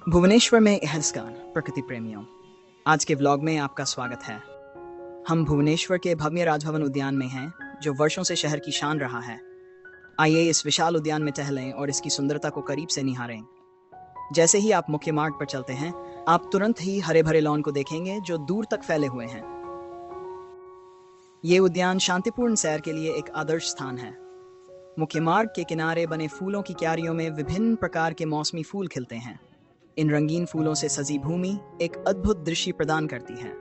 भुवनेश्वर में एहरसगान प्रकृति प्रेमियों, आज के व्लॉग में आपका स्वागत है। हम भुवनेश्वर के भव्य राजभवन उद्यान में हैं, जो वर्षों से शहर की शान रहा है। आइए इस विशाल उद्यान में टहलें और इसकी सुंदरता को करीब से निहारें। जैसे ही आप मुख्य मार्ग पर चलते हैं, आप तुरंत ही हरे भरे लॉन को देखेंगे जो दूर तक फैले हुए हैं। ये उद्यान शांतिपूर्ण सैर के लिए एक आदर्श स्थान है। मुख्य मार्ग के किनारे बने फूलों की क्यारियों में विभिन्न प्रकार के मौसमी फूल खिलते हैं। इन रंगीन फूलों से सजी भूमि एक अद्भुत दृश्य प्रदान करती है।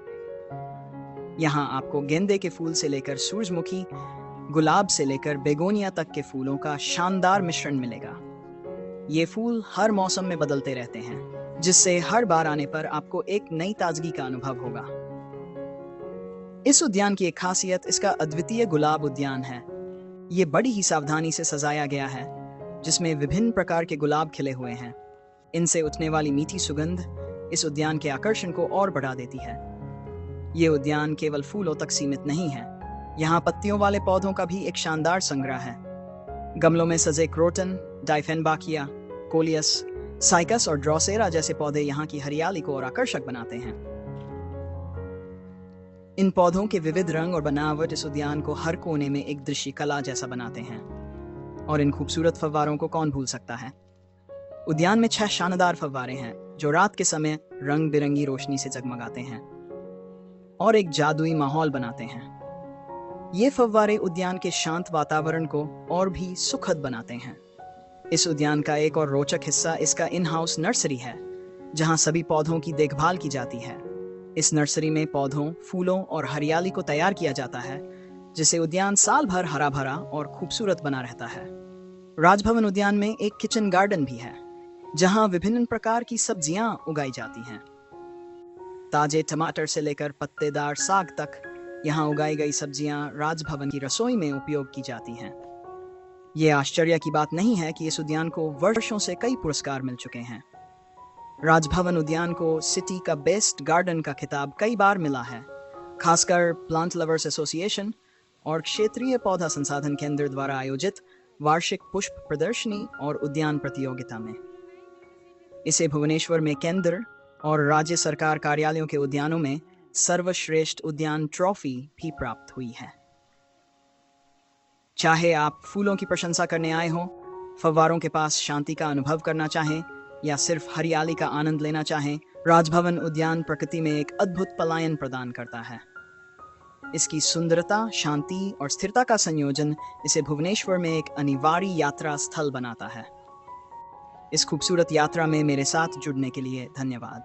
यहाँ आपको गेंदे के फूल से लेकर सूरजमुखी, गुलाब से लेकर बेगोनिया तक के फूलों का शानदार मिश्रण मिलेगा। ये फूल हर मौसम में बदलते रहते हैं, जिससे हर बार आने पर आपको एक नई ताजगी का अनुभव होगा। इस उद्यान की एक खासियत इसका अद्वितीय गुलाब उद्यान है। ये बड़ी ही सावधानी से सजाया गया है, जिसमें विभिन्न प्रकार के गुलाब खिले हुए हैं। इनसे उठने वाली मीठी सुगंध इस उद्यान के आकर्षण को और बढ़ा देती है। ये उद्यान केवल फूलों तक सीमित नहीं है, यहाँ पत्तियों वाले पौधों का भी एक शानदार संग्रह है। गमलों में सजे क्रोटन, डाइफेनबाकिया, कोलियस, साइकस और ड्रोसेरा जैसे पौधे यहाँ की हरियाली को और आकर्षक बनाते हैं। इन पौधों के विविध रंग और बनावट इस उद्यान को हर कोने में एक दृश्य कला जैसा बनाते हैं। और इन खूबसूरत फव्वारों को कौन भूल सकता है। उद्यान में 6 शानदार फव्वारे हैं, जो रात के समय रंग बिरंगी रोशनी से जगमगाते हैं और एक जादुई माहौल बनाते हैं। ये फव्वारे उद्यान के शांत वातावरण को और भी सुखद बनाते हैं। इस उद्यान का एक और रोचक हिस्सा इसका इन हाउस नर्सरी है, जहां सभी पौधों की देखभाल की जाती है। इस नर्सरी में पौधों, फूलों और हरियाली को तैयार किया जाता है, जिससे उद्यान साल भर हरा भरा और खूबसूरत बना रहता है। राजभवन उद्यान में एक किचन गार्डन भी है, जहां विभिन्न प्रकार की सब्जियां उगाई जाती हैं। ताजे टमाटर से लेकर पत्तेदार साग तक यहां उगाई गई सब्जियां राजभवन की रसोई में उपयोग की जाती हैं। ये आश्चर्य की बात नहीं है कि इस उद्यान को वर्षों से कई पुरस्कार मिल चुके हैं। राजभवन उद्यान को सिटी का बेस्ट गार्डन का खिताब कई बार मिला है, खासकर प्लांट लवर्स एसोसिएशन और क्षेत्रीय पौधा संसाधन केंद्र द्वारा आयोजित वार्षिक पुष्प प्रदर्शनी और उद्यान प्रतियोगिता में। इसे भुवनेश्वर में केंद्र और राज्य सरकार कार्यालयों के उद्यानों में सर्वश्रेष्ठ उद्यान ट्रॉफी भी प्राप्त हुई है। चाहे आप फूलों की प्रशंसा करने आए हों, फव्वारों के पास शांति का अनुभव करना चाहें या सिर्फ हरियाली का आनंद लेना चाहें, राजभवन उद्यान प्रकृति में एक अद्भुत पलायन प्रदान करता है। इसकी सुंदरता, शांति और स्थिरता का संयोजन इसे भुवनेश्वर में एक अनिवार्य यात्रा स्थल बनाता है। इस खूबसूरत यात्रा में मेरे साथ जुड़ने के लिए धन्यवाद।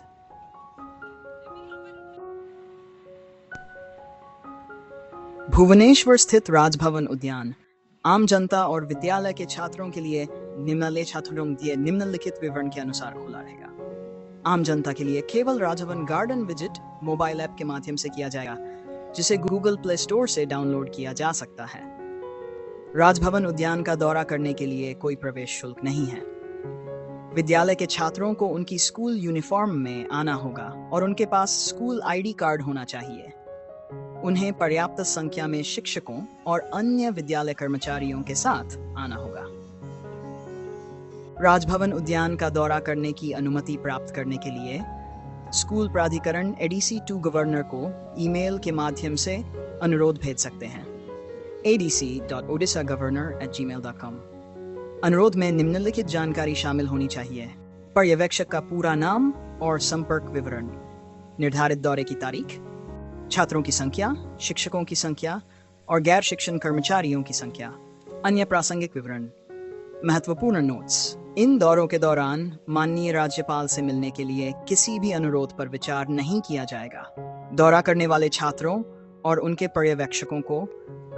भुवनेश्वर स्थित राजभवन उद्यान आम जनता और विद्यालय के छात्रों के लिए निम्नलिखित विवरण के अनुसार खुला रहेगा। आम जनता के लिए केवल Raj Bhavan garden visit mobile app के माध्यम से किया जाएगा, जिसे गूगल प्ले स्टोर से डाउनलोड किया जा सकता है। राजभवन उद्यान का दौरा करने के लिए कोई प्रवेश शुल्क नहीं है। विद्यालय के छात्रों को उनकी स्कूल यूनिफॉर्म में आना होगा और उनके पास स्कूल आईडी कार्ड होना चाहिए। उन्हें पर्याप्त संख्या में शिक्षकों और अन्य विद्यालय कर्मचारियों के साथ आना होगा। राजभवन उद्यान का दौरा करने की अनुमति प्राप्त करने के लिए स्कूल प्राधिकरण एडीसी टू गवर्नर को ईमेल के माध्यम से अनुरोध भेज सकते हैं adc.odishagovernor@gmail.com। अनुरोध में निम्नलिखित जानकारी शामिल होनी चाहिए: पर्यवेक्षक का पूरा नाम और संपर्क विवरण, निर्धारित दौरे की तारीख, छात्रों की संख्या, शिक्षकों की संख्या और गैर शिक्षण कर्मचारियों की संख्या, अन्य प्रासंगिक विवरण। महत्वपूर्ण नोट्स: इन दौरों के दौरान माननीय राज्यपाल से मिलने के लिए किसी भी अनुरोध पर विचार नहीं किया जाएगा। दौरा करने वाले छात्रों और उनके पर्यवेक्षकों को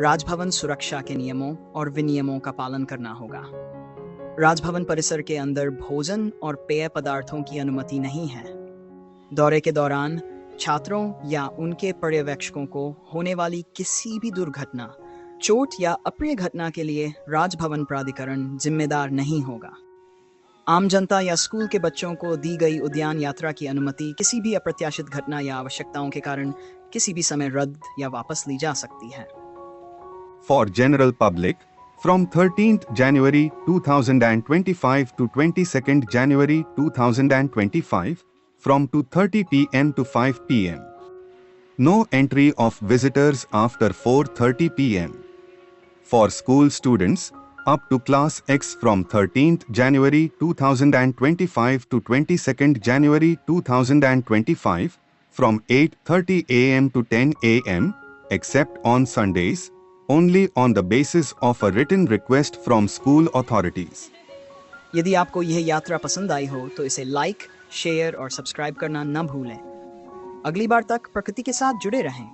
राजभवन सुरक्षा के नियमों और विनियमों का पालन करना होगा। राजभवन परिसर के अंदर भोजन और पेय पदार्थों की अनुमति नहीं है। दौरे के दौरान छात्रों या उनके पर्यवेक्षकों को होने वाली किसी भी दुर्घटना, चोट या अप्रिय घटना के लिए राजभवन प्राधिकरण जिम्मेदार नहीं होगा। आम जनता या स्कूल के बच्चों को दी गई उद्यान यात्रा की अनुमति किसी भी अप्रत्याशित घटना या आवश्यकताओं के कारण किसी भी समय रद्द या वापस ली जा सकती है। For general public, from 13th January 2025 to 22nd January 2025 from 2:30 p.m. to 5 p.m. No entry of visitors after 4:30 p.m. For school students up to class X from 13th January 2025 to 22nd January 2025 from 8:30 a.m. to 10 a.m. except on Sundays, only on the basis of a written request from school authorities. यदि आपको यह यात्रा पसंद आई हो तो इसे like, share और subscribe करना न भूलें। अगली बार तक प्रकृति के साथ जुड़े रहें।